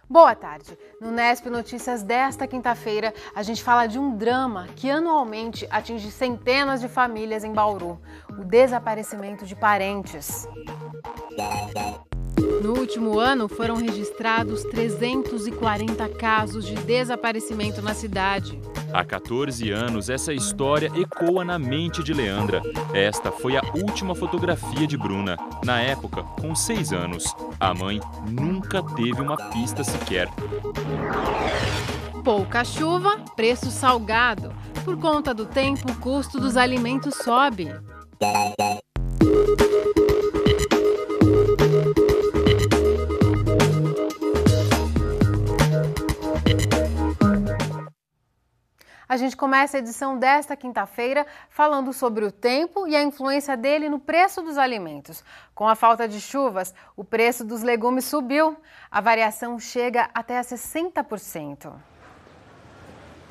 Boa tarde. No Nesp Notícias desta quinta-feira, a gente fala de um drama que anualmente atinge centenas de famílias em Bauru: o desaparecimento de parentes. No último ano, foram registrados 340 casos de desaparecimento na cidade. Há 14 anos, essa história ecoa na mente de Leandra. Esta foi a última fotografia de Bruna, na época, com 6 anos. A mãe nunca teve uma pista sequer. Pouca chuva, preço salgado. Por conta do tempo, o custo dos alimentos sobe. A gente começa a edição desta quinta-feira falando sobre o tempo e a influência dele no preço dos alimentos. Com a falta de chuvas, o preço dos legumes subiu. A variação chega até a 60%.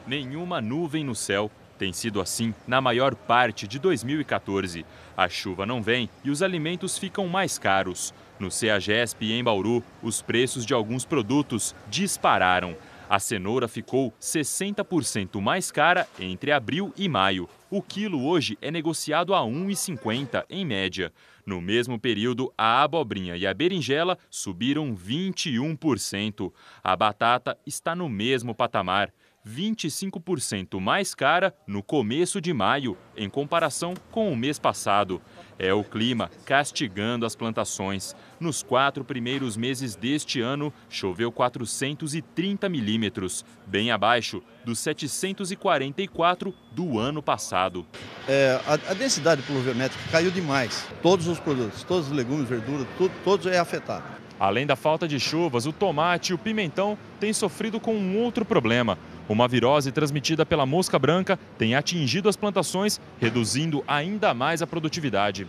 Nenhuma nuvem no céu. Tem sido assim na maior parte de 2014. A chuva não vem e os alimentos ficam mais caros. No CEAGESP e em Bauru, os preços de alguns produtos dispararam. A cenoura ficou 60% mais cara entre abril e maio. O quilo hoje é negociado a R$ 1,50 em média. No mesmo período, a abobrinha e a berinjela subiram 21%. A batata está no mesmo patamar, 25% mais cara no começo de maio, em comparação com o mês passado. É o clima castigando as plantações. Nos 4 primeiros meses deste ano, choveu 430 milímetros, bem abaixo dos 744 do ano passado. A densidade pluviométrica caiu demais. Todos os produtos, todos os legumes, verduras, todos é afetado. Além da falta de chuvas, o tomate e o pimentão têm sofrido com um outro problema. Uma virose transmitida pela mosca branca tem atingido as plantações, reduzindo ainda mais a produtividade.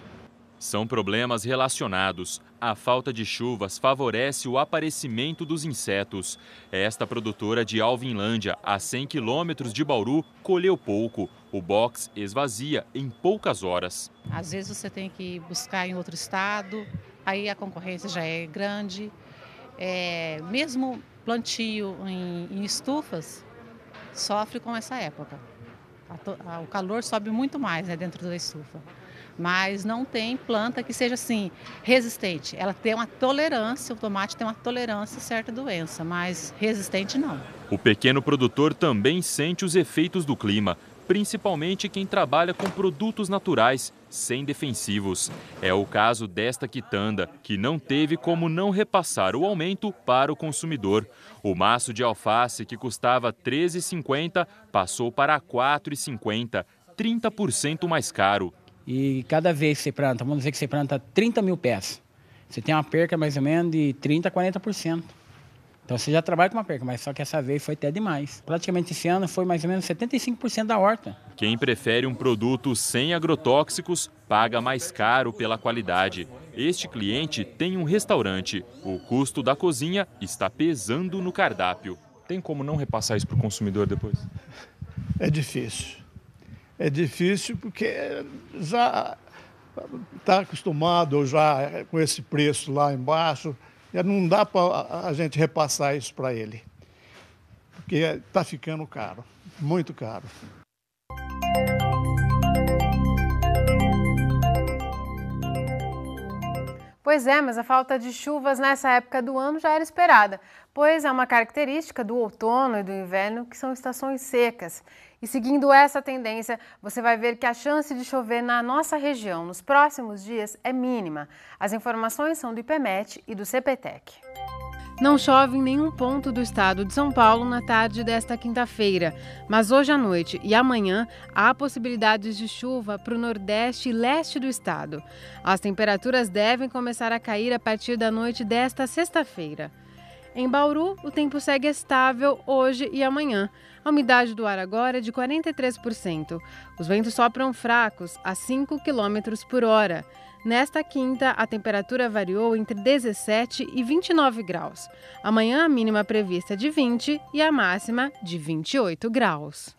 São problemas relacionados. A falta de chuvas favorece o aparecimento dos insetos. Esta produtora de Alvinlândia, a 100 quilômetros de Bauru, colheu pouco. O box esvazia em poucas horas. Às vezes você tem que buscar em outro estado, aí a concorrência já é grande. Mesmo plantio em estufas, sofre com essa época. O calor sobe muito mais, né, dentro da estufa. Mas não tem planta que seja assim, resistente. Ela tem uma tolerância, o tomate tem uma tolerância a certa doença, mas resistente não. O pequeno produtor também sente os efeitos do clima, principalmente quem trabalha com produtos naturais, sem defensivos. É o caso desta quitanda, que não teve como não repassar o aumento para o consumidor. O maço de alface, que custava R$ 13,50, passou para R$ 4,50, 30% mais caro. E cada vez que você planta, vamos dizer que você planta 30 mil pés, você tem uma perca mais ou menos de 30% a 40%. Então você já trabalha com uma perca, mas só que essa vez foi até demais. Praticamente esse ano foi mais ou menos 75% da horta. Quem prefere um produto sem agrotóxicos paga mais caro pela qualidade. Este cliente tem um restaurante. O custo da cozinha está pesando no cardápio. Tem como não repassar isso para o consumidor depois? É difícil. É difícil porque já está acostumado já com esse preço lá embaixo. Já não dá para a gente repassar isso para ele, porque está ficando caro, muito caro. Pois é, mas a falta de chuvas nessa época do ano já era esperada, pois é uma característica do outono e do inverno, que são estações secas. E seguindo essa tendência, você vai ver que a chance de chover na nossa região nos próximos dias é mínima. As informações são do IPMET e do CPTEC. Não chove em nenhum ponto do estado de São Paulo na tarde desta quinta-feira, mas hoje à noite e amanhã há possibilidades de chuva para o nordeste e leste do estado. As temperaturas devem começar a cair a partir da noite desta sexta-feira. Em Bauru, o tempo segue estável hoje e amanhã. A umidade do ar agora é de 43%. Os ventos sopram fracos, a 5 km por hora. Nesta quinta, a temperatura variou entre 17 e 29 graus. Amanhã, a mínima prevista é de 20 e a máxima de 28 graus.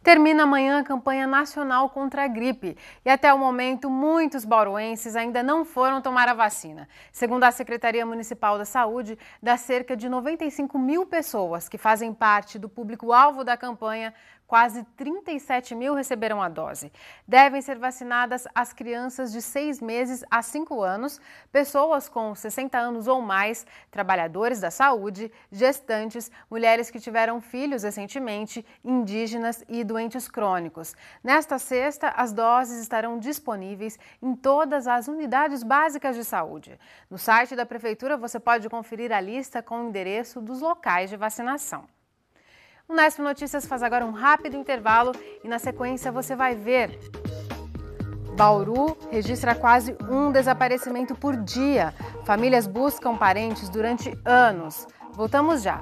Termina amanhã a campanha nacional contra a gripe e até o momento muitos bauruenses ainda não foram tomar a vacina. Segundo a Secretaria Municipal da Saúde, das cerca de 95 mil pessoas que fazem parte do público-alvo da campanha, quase 37 mil receberam a dose. Devem ser vacinadas as crianças de 6 meses a 5 anos, pessoas com 60 anos ou mais, trabalhadores da saúde, gestantes, mulheres que tiveram filhos recentemente, indígenas e doentes crônicos. Nesta sexta, as doses estarão disponíveis em todas as unidades básicas de saúde. No site da Prefeitura você pode conferir a lista com o endereço dos locais de vacinação. O Unesp Notícias faz agora um rápido intervalo e na sequência você vai ver. Bauru registra quase um desaparecimento por dia. Famílias buscam parentes durante anos. Voltamos já.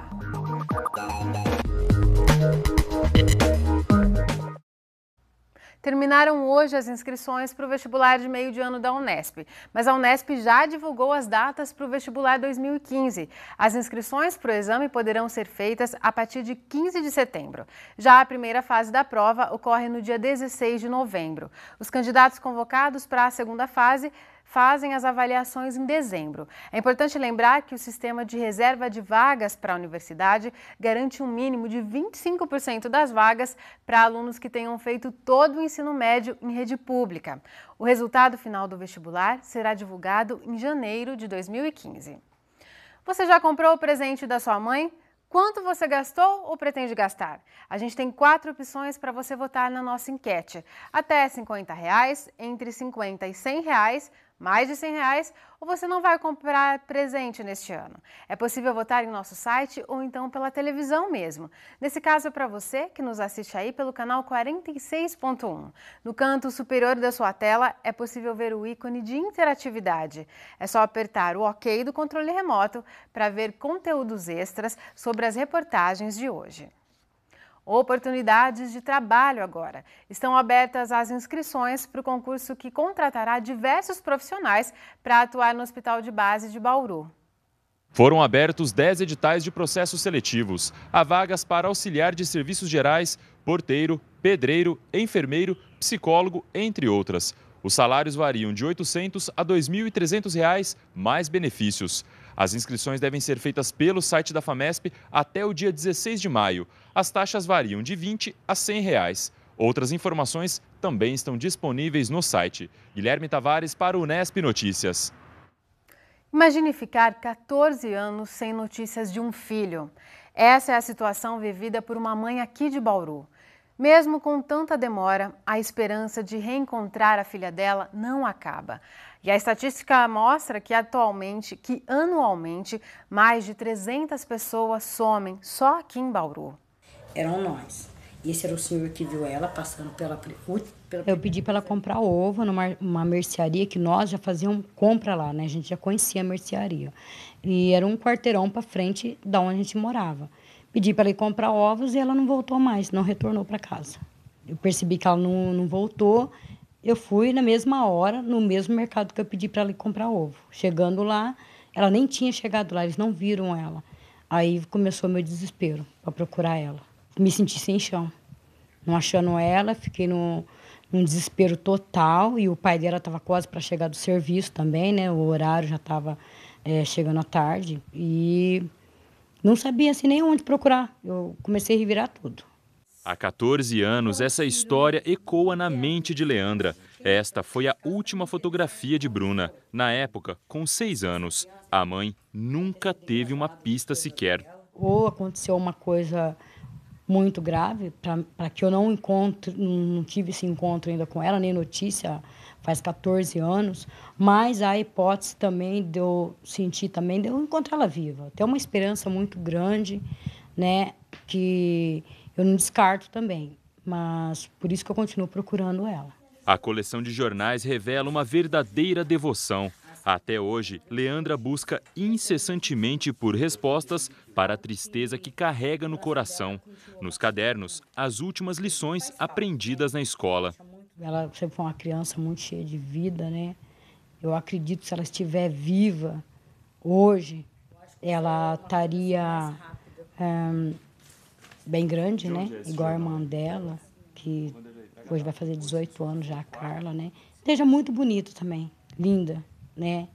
Terminaram hoje as inscrições para o vestibular de meio de ano da Unesp, mas a Unesp já divulgou as datas para o vestibular 2015. As inscrições para o exame poderão ser feitas a partir de 15 de setembro. Já a primeira fase da prova ocorre no dia 16 de novembro. Os candidatos convocados para a segunda fase fazem as avaliações em dezembro. É importante lembrar que o sistema de reserva de vagas para a universidade garante um mínimo de 25% das vagas para alunos que tenham feito todo o ensino médio em rede pública. O resultado final do vestibular será divulgado em janeiro de 2015. Você já comprou o presente da sua mãe? Quanto você gastou ou pretende gastar? A gente tem 4 opções para você votar na nossa enquete. Até R$50, entre R$50 e R$100, mais de R$100, ou você não vai comprar presente neste ano. É possível votar em nosso site ou então pela televisão mesmo. Nesse caso é para você que nos assiste aí pelo canal 46.1. No canto superior da sua tela é possível ver o ícone de interatividade. É só apertar o OK do controle remoto para ver conteúdos extras sobre as reportagens de hoje. Oportunidades de trabalho agora. Estão abertas as inscrições para o concurso que contratará diversos profissionais para atuar no Hospital de Base de Bauru. Foram abertos 10 editais de processos seletivos. Há vagas para auxiliar de serviços gerais, porteiro, pedreiro, enfermeiro, psicólogo, entre outras. Os salários variam de R$ 800 a R$ 2.300, mais benefícios. As inscrições devem ser feitas pelo site da FAMESP até o dia 16 de maio. As taxas variam de R$ 20 a R$ 100. Outras informações também estão disponíveis no site. Guilherme Tavares para o Unesp Notícias. Imagine ficar 14 anos sem notícias de um filho. Essa é a situação vivida por uma mãe aqui de Bauru. Mesmo com tanta demora, a esperança de reencontrar a filha dela não acaba. E a estatística mostra que anualmente, mais de 300 pessoas somem só aqui em Bauru. Eram nós. Esse era o senhor que viu ela passando pela... Eu pedi para ela comprar ovo numa mercearia que nós já fazíamos compra lá, né? A gente já conhecia a mercearia. E era um quarteirão para frente da onde a gente morava. Pedi para ela ir comprar ovos e ela não voltou mais, não retornou para casa. Eu percebi que ela não voltou. Eu fui na mesma hora, no mesmo mercado que eu pedi para ela ir comprar ovo. Chegando lá, ela nem tinha chegado lá, eles não viram ela. Aí começou meu desespero para procurar ela. Me senti sem chão. Não achando ela, fiquei num desespero total. E o pai dela estava quase para chegar do serviço também, né? O horário já estava chegando à tarde. E não sabia assim, nem onde procurar. Eu comecei a revirar tudo. Há 14 anos, essa história ecoa na mente de Leandra. Esta foi a última fotografia de Bruna. Na época, com 6 anos, a mãe nunca teve uma pista sequer. Ou aconteceu uma coisa muito grave, para que eu não tive esse encontro ainda com ela, nem notícia, faz 14 anos, mas a hipótese também de eu sentir, também de eu encontrar ela viva. Tem uma esperança muito grande, né, que eu não descarto também, mas por isso que eu continuo procurando ela. A coleção de jornais revela uma verdadeira devoção. Até hoje, Leandra busca incessantemente por respostas para a tristeza que carrega no coração. Nos cadernos, as últimas lições aprendidas na escola. Ela sempre foi uma criança muito cheia de vida, né? Eu acredito que se ela estiver viva hoje, ela estaria bem grande, né? Igual a irmã dela, que hoje vai fazer 18 anos já, a Carla, né? Esteja muito bonita também, linda, né?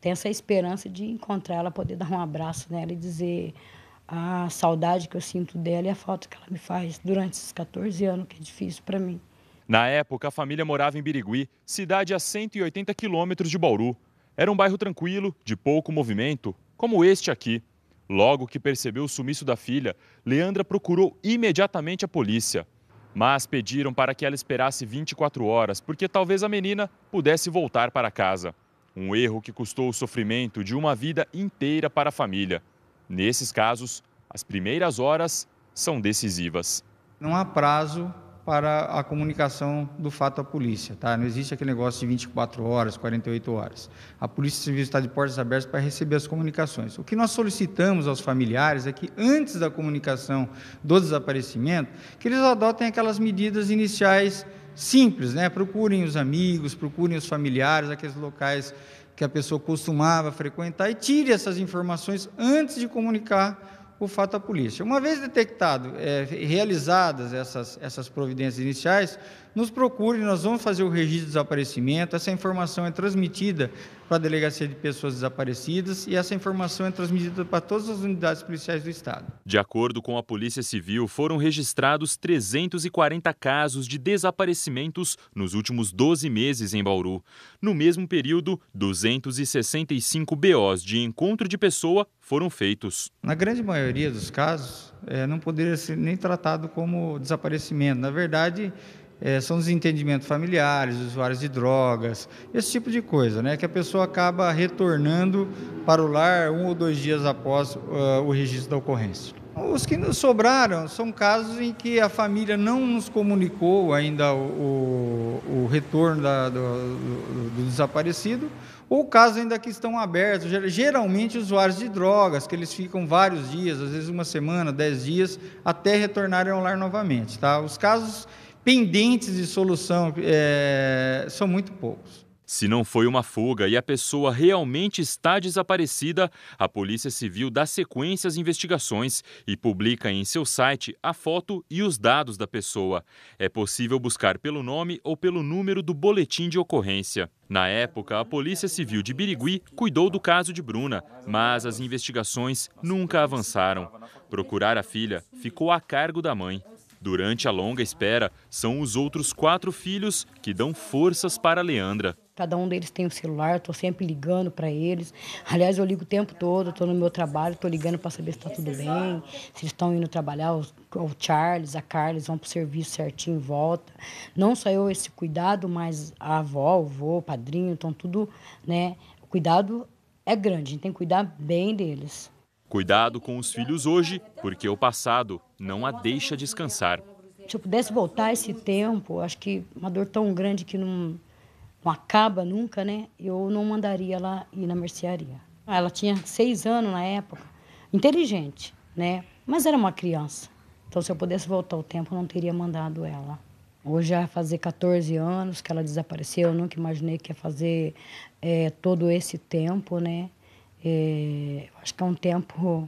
Tem essa esperança de encontrar ela, poder dar um abraço nela e dizer a saudade que eu sinto dela e a falta que ela me faz durante esses 14 anos, que é difícil para mim. Na época, a família morava em Birigui, cidade a 180 quilômetros de Bauru. Era um bairro tranquilo, de pouco movimento, como este aqui. Logo que percebeu o sumiço da filha, Leandra procurou imediatamente a polícia. Mas pediram para que ela esperasse 24 horas, porque talvez a menina pudesse voltar para casa. Um erro que custou o sofrimento de uma vida inteira para a família. Nesses casos, as primeiras horas são decisivas. Não há prazo para a comunicação do fato à polícia, tá? Não existe aquele negócio de 24 horas, 48 horas. A Polícia Civil está de portas abertas para receber as comunicações. O que nós solicitamos aos familiares é que, antes da comunicação do desaparecimento, que eles adotem aquelas medidas iniciais simples, né? Procurem os amigos, procurem os familiares, aqueles locais que a pessoa costumava frequentar e tire essas informações antes de comunicar o fato à polícia. Uma vez detectado, realizadas essas providências iniciais, nos procure, nós vamos fazer o registro de desaparecimento, essa informação é transmitida para a Delegacia de Pessoas Desaparecidas e essa informação é transmitida para todas as unidades policiais do Estado. De acordo com a Polícia Civil, foram registrados 340 casos de desaparecimentos nos últimos 12 meses em Bauru. No mesmo período, 265 BOs de encontro de pessoa foram feitos. Na grande maioria dos casos, não poderia ser nem tratado como desaparecimento. Na verdade, são desentendimentos familiares, usuários de drogas, esse tipo de coisa, né? Que a pessoa acaba retornando para o lar 1 ou 2 dias após o registro da ocorrência. Os que nos sobraram são casos em que a família não nos comunicou ainda o retorno do desaparecido, ou casos ainda que estão abertos, geralmente usuários de drogas, que eles ficam vários dias, às vezes 1 semana, 10 dias, até retornarem ao lar novamente, tá? Os casos pendentes de solução são muito poucos. Se não foi uma fuga e a pessoa realmente está desaparecida, a Polícia Civil dá sequência às investigações e publica em seu site a foto e os dados da pessoa. É possível buscar pelo nome ou pelo número do boletim de ocorrência. Na época, a Polícia Civil de Birigui cuidou do caso de Bruna, mas as investigações nunca avançaram. Procurar a filha ficou a cargo da mãe. Durante a longa espera, são os outros 4 filhos que dão forças para Leandra. Cada um deles tem um celular, estou sempre ligando para eles. Aliás, eu ligo o tempo todo, estou no meu trabalho, estou ligando para saber se está tudo bem, se eles estão indo trabalhar, o Charles, a Carla, vão para o serviço certinho em volta. Não só eu esse cuidado, mas a avó, o vô, o padrinho, estão tudo, né? O cuidado é grande, a gente tem que cuidar bem deles. Cuidado com os filhos hoje, porque o passado não a deixa descansar. Se eu pudesse voltar esse tempo, acho que uma dor tão grande que não acaba nunca, né? Eu não mandaria ela ir na mercearia. Ela tinha 6 anos na época, inteligente, né? Mas era uma criança. Então, se eu pudesse voltar o tempo, eu não teria mandado ela. Hoje já vai fazer 14 anos que ela desapareceu. Eu nunca imaginei que ia fazer todo esse tempo, né? Acho que é um tempo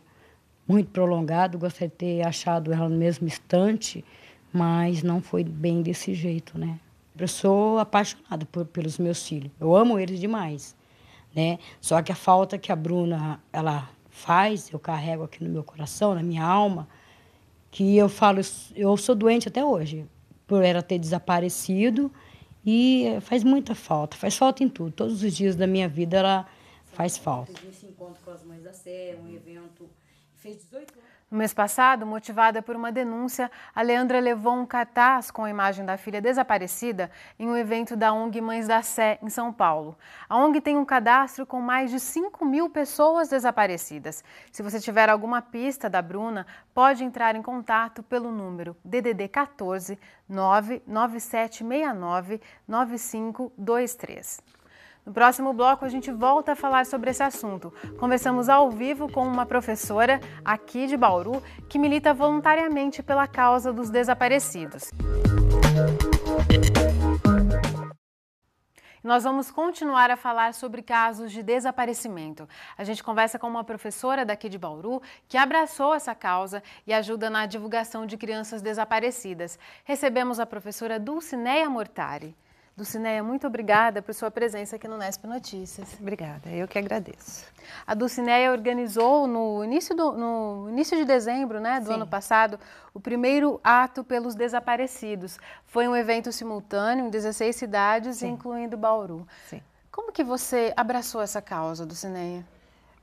muito prolongado. Gostaria de ter achado ela no mesmo instante, mas não foi bem desse jeito, né? Eu sou apaixonada pelos meus filhos. Eu amo eles demais, né? Só que a falta que a Bruna ela faz, eu carrego aqui no meu coração, na minha alma, que eu falo, eu sou doente até hoje por ela ter desaparecido e faz muita falta. Faz falta em tudo. Todos os dias da minha vida ela faz falta. Esse encontro com as Mães da Sé, um evento que fez 18 anos. No mês passado, motivada por uma denúncia, a Leandra levou um cartaz com a imagem da filha desaparecida em um evento da ONG Mães da Sé, em São Paulo. A ONG tem um cadastro com mais de 5.000 pessoas desaparecidas. Se você tiver alguma pista da Bruna, pode entrar em contato pelo número DDD 14 99769 9523. No próximo bloco, a gente volta a falar sobre esse assunto. Conversamos ao vivo com uma professora aqui de Bauru que milita voluntariamente pela causa dos desaparecidos. Nós vamos continuar a falar sobre casos de desaparecimento. A gente conversa com uma professora daqui de Bauru que abraçou essa causa e ajuda na divulgação de crianças desaparecidas. Recebemos a professora Dulcineia Mortari. Dulcineia, muito obrigada por sua presença aqui no Nesp Notícias. Obrigada, eu que agradeço. A Dulcineia organizou no início de dezembro, né, do ano passado, o primeiro ato pelos desaparecidos. Foi um evento simultâneo em 16 cidades, incluindo Bauru. Sim. Como que você abraçou essa causa, Dulcineia?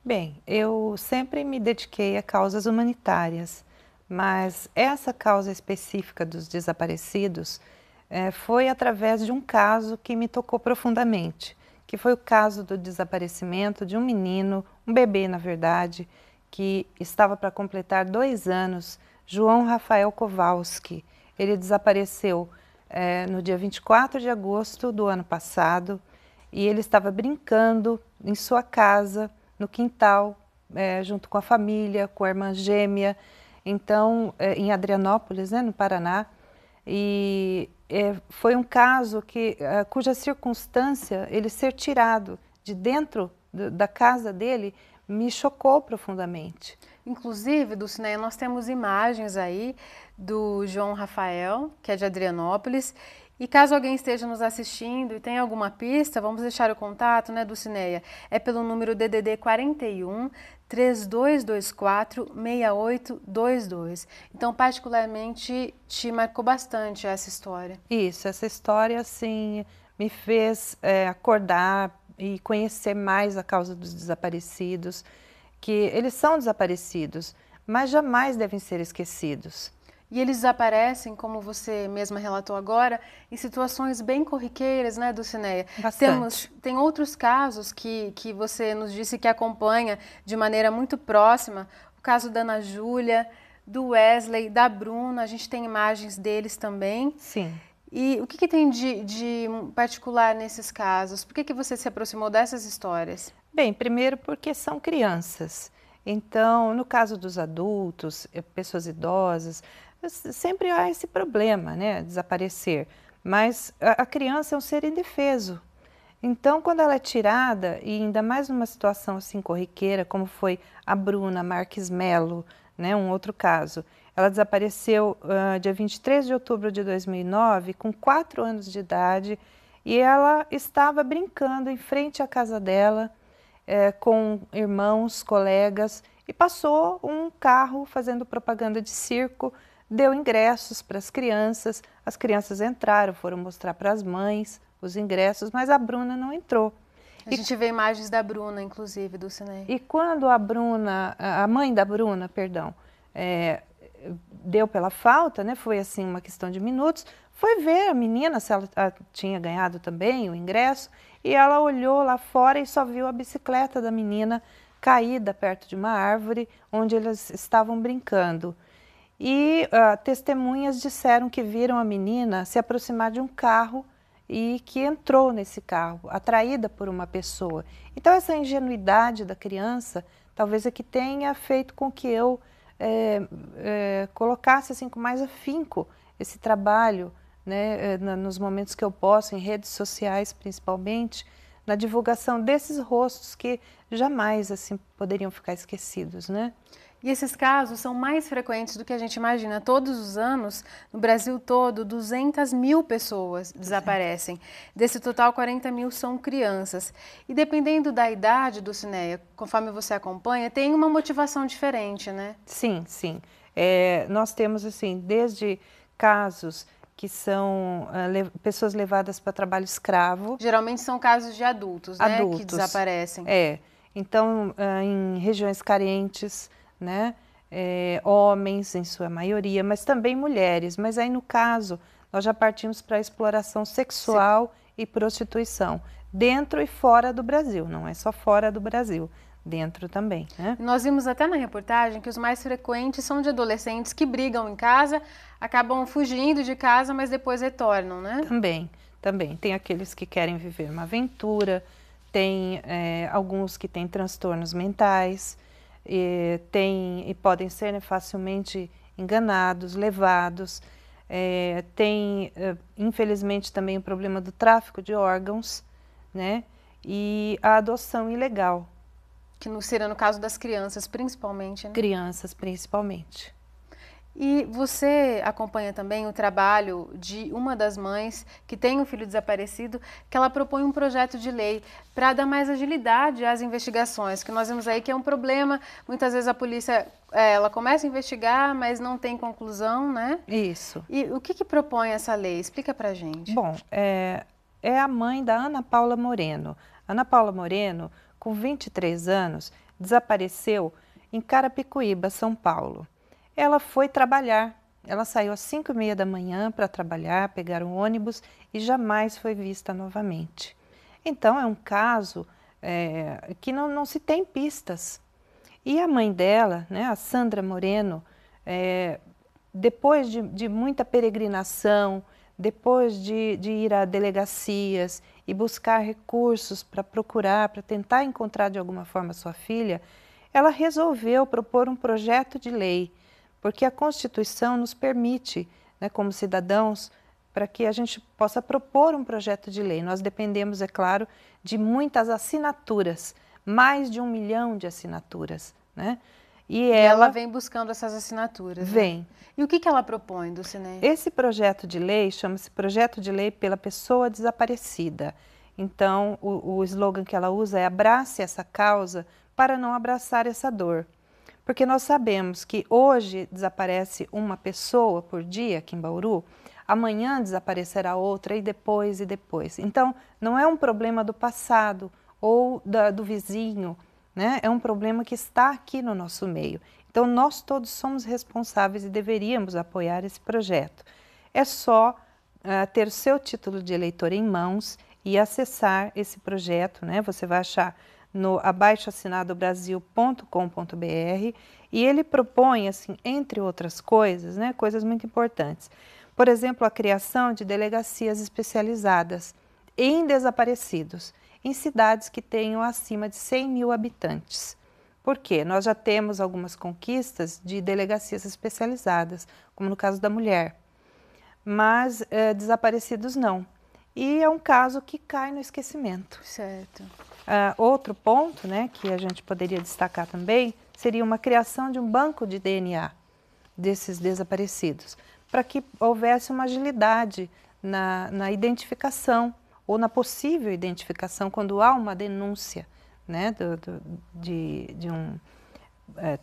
Bem, eu sempre me dediquei a causas humanitárias, mas essa causa específica dos desaparecidos foi através de um caso que me tocou profundamente, que foi o caso do desaparecimento de um menino, um bebê na verdade, que estava para completar 2 anos, João Rafael Kowalski. Ele desapareceu no dia 24 de agosto do ano passado e ele estava brincando em sua casa, no quintal, junto com a família, com a irmã gêmea, então, em Adrianópolis, né, no Paraná, e foi um caso cuja circunstância, ele ser tirado de dentro da casa dele, me chocou profundamente. Inclusive, Dulcineia, nós temos imagens aí do João Rafael, que é de Adrianópolis, e caso alguém esteja nos assistindo e tenha alguma pista, vamos deixar o contato, né, Dulcineia? É pelo número DDD 41 3224 6822. Então, particularmente, te marcou bastante essa história. Isso, essa história, assim, me fez acordar e conhecer mais a causa dos desaparecidos, que eles são desaparecidos, mas jamais devem ser esquecidos. E eles desaparecem, como você mesma relatou agora, em situações bem corriqueiras, né, Dulcineia? Bastante. Tem outros casos que você nos disse que acompanha de maneira muito próxima, o caso da Ana Júlia, do Wesley, da Bruna, a gente tem imagens deles também. Sim. E o que tem de particular nesses casos? Por que você se aproximou dessas histórias? Bem, primeiro porque são crianças. Então, no caso dos adultos, pessoas idosas, sempre há esse problema, né, desaparecer, mas a criança é um ser indefeso. Então, quando ela é tirada, e ainda mais numa situação assim corriqueira, como foi a Bruna Marques Melo, né, um outro caso, ela desapareceu dia 23 de outubro de 2009, com 4 anos de idade, e ela estava brincando em frente à casa dela, com irmãos, colegas, e passou um carro fazendo propaganda de circo, deu ingressos para as crianças entraram, foram mostrar para as mães os ingressos, mas a Bruna não entrou. A gente vê imagens da Bruna, inclusive, Dulcineia. E quando a mãe da Bruna, perdão, deu pela falta, né, foi assim uma questão de minutos, foi ver a menina se ela tinha ganhado também o ingresso, e ela olhou lá fora e só viu a bicicleta da menina caída perto de uma árvore onde eles estavam brincando. E testemunhas disseram que viram a menina se aproximar de um carro e que entrou nesse carro, atraída por uma pessoa. Então, essa ingenuidade da criança talvez é que tenha feito com que eu colocasse assim, com mais afinco esse trabalho, né, nos momentos que eu posso, em redes sociais principalmente, na divulgação desses rostos que jamais assim, poderiam ficar esquecidos, né? E esses casos são mais frequentes do que a gente imagina. Todos os anos, no Brasil todo, 200 mil pessoas desaparecem. Desse total, 40 mil são crianças. E dependendo da idade, Dulcineia, conforme você acompanha, tem uma motivação diferente, né? Sim, sim. Nós temos, assim, desde casos que são pessoas levadas para trabalho escravo. Geralmente são casos de adultos, né? Adultos. Que desaparecem. Então, em regiões carentes, né? Homens em sua maioria, mas também mulheres. Mas aí no caso, nós já partimos para a exploração sexual e prostituição, dentro e fora do Brasil, não é só fora do Brasil, dentro também, né? Nós vimos até na reportagem que os mais frequentes são de adolescentes que brigam em casa, acabam fugindo de casa, mas depois retornam, né? Também. Tem aqueles que querem viver uma aventura, tem alguns que têm transtornos mentais, e podem ser, né, facilmente enganados, levados. Tem, infelizmente, também o problema do tráfico de órgãos, né? E a adoção ilegal. Que seria no caso das crianças, principalmente, né? Crianças, principalmente. E você acompanha também o trabalho de uma das mães que tem um filho desaparecido, que ela propõe um projeto de lei para dar mais agilidade às investigações, que nós vemos aí que é um problema. Muitas vezes a polícia ela começa a investigar, mas não tem conclusão, né? Isso. E o que propõe essa lei? Explica pra gente. Bom, é a mãe da Ana Paula Moreno. Ana Paula Moreno, com 23 anos, desapareceu em Carapicuíba, São Paulo. Ela foi trabalhar, ela saiu às 5h30 da manhã para trabalhar, pegar um ônibus e jamais foi vista novamente. Então, é um caso que não se tem pistas. E a mãe dela, né, a Sandra Moreno, depois de muita peregrinação, depois de ir a delegacias e buscar recursos para procurar, para tentar encontrar de alguma forma sua filha, ela resolveu propor um projeto de lei, porque a Constituição nos permite, né, como cidadãos, para que a gente possa propor um projeto de lei. Nós dependemos, é claro, de muitas assinaturas, mais de 1 milhão de assinaturas, né? E ela vem buscando essas assinaturas. Vem. Né? E o que ela propõe, Dulcinea? Esse projeto de lei chama-se Projeto de Lei pela Pessoa Desaparecida. Então, o slogan que ela usa é abrace essa causa para não abraçar essa dor. Porque nós sabemos que hoje desaparece uma pessoa por dia aqui em Bauru, amanhã desaparecerá outra e depois e depois. Então, não é um problema do passado ou do vizinho, né? É um problema que está aqui no nosso meio. Então, nós todos somos responsáveis e deveríamos apoiar esse projeto. É só ter o seu título de eleitor em mãos e acessar esse projeto, né? Você vai achar no abaixoassinadobrasil.com.br e ele propõe, assim, entre outras coisas, né, coisas muito importantes. Por exemplo, a criação de delegacias especializadas em desaparecidos, em cidades que tenham acima de 100 mil habitantes. Por quê? Nós já temos algumas conquistas de delegacias especializadas, como no caso da mulher, mas desaparecidos não. E é um caso que cai no esquecimento. Certo. Outro ponto, né, que a gente poderia destacar também seria uma criação de um banco de DNA desses desaparecidos, para que houvesse uma agilidade na identificação ou na possível identificação quando há uma denúncia, né,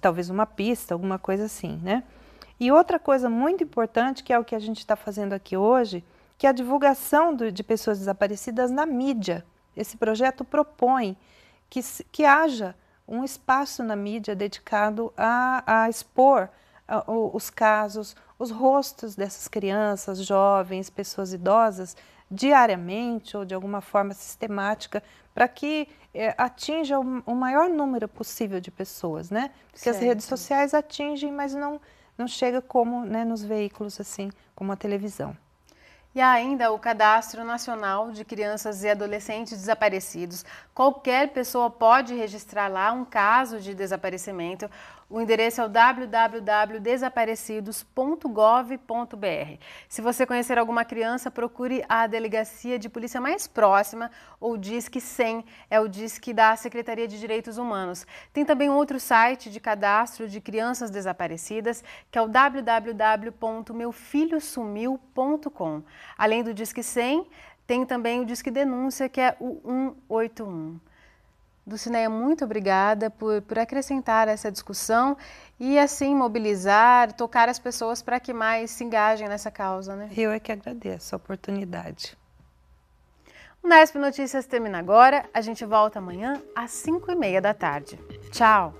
talvez uma pista, alguma coisa assim, né? E outra coisa muito importante, que é o que a gente está fazendo aqui hoje, que é a divulgação de pessoas desaparecidas na mídia. Esse projeto propõe que haja um espaço na mídia dedicado a expor os casos, os rostos dessas crianças, jovens, pessoas idosas, diariamente ou de alguma forma sistemática, para que atinja o maior número possível de pessoas, né? Porque as redes sociais atingem, mas não chega como, né, nos veículos assim, como a televisão. E há ainda o Cadastro Nacional de Crianças e Adolescentes Desaparecidos. Qualquer pessoa pode registrar lá um caso de desaparecimento. O endereço é o www.desaparecidos.gov.br. Se você conhecer alguma criança, procure a delegacia de polícia mais próxima ou Disque 100, é o Disque da Secretaria de Direitos Humanos. Tem também outro site de cadastro de crianças desaparecidas, que é o www.meufilhosumiu.com. Além do Disque 100, tem também o Disque Denúncia, que é o 181. Dulcinea, muito obrigada por acrescentar essa discussão e assim mobilizar, tocar as pessoas para que mais se engajem nessa causa, né? Eu é que agradeço a oportunidade. O Nesp Notícias termina agora, a gente volta amanhã às 5h30 da tarde. Tchau!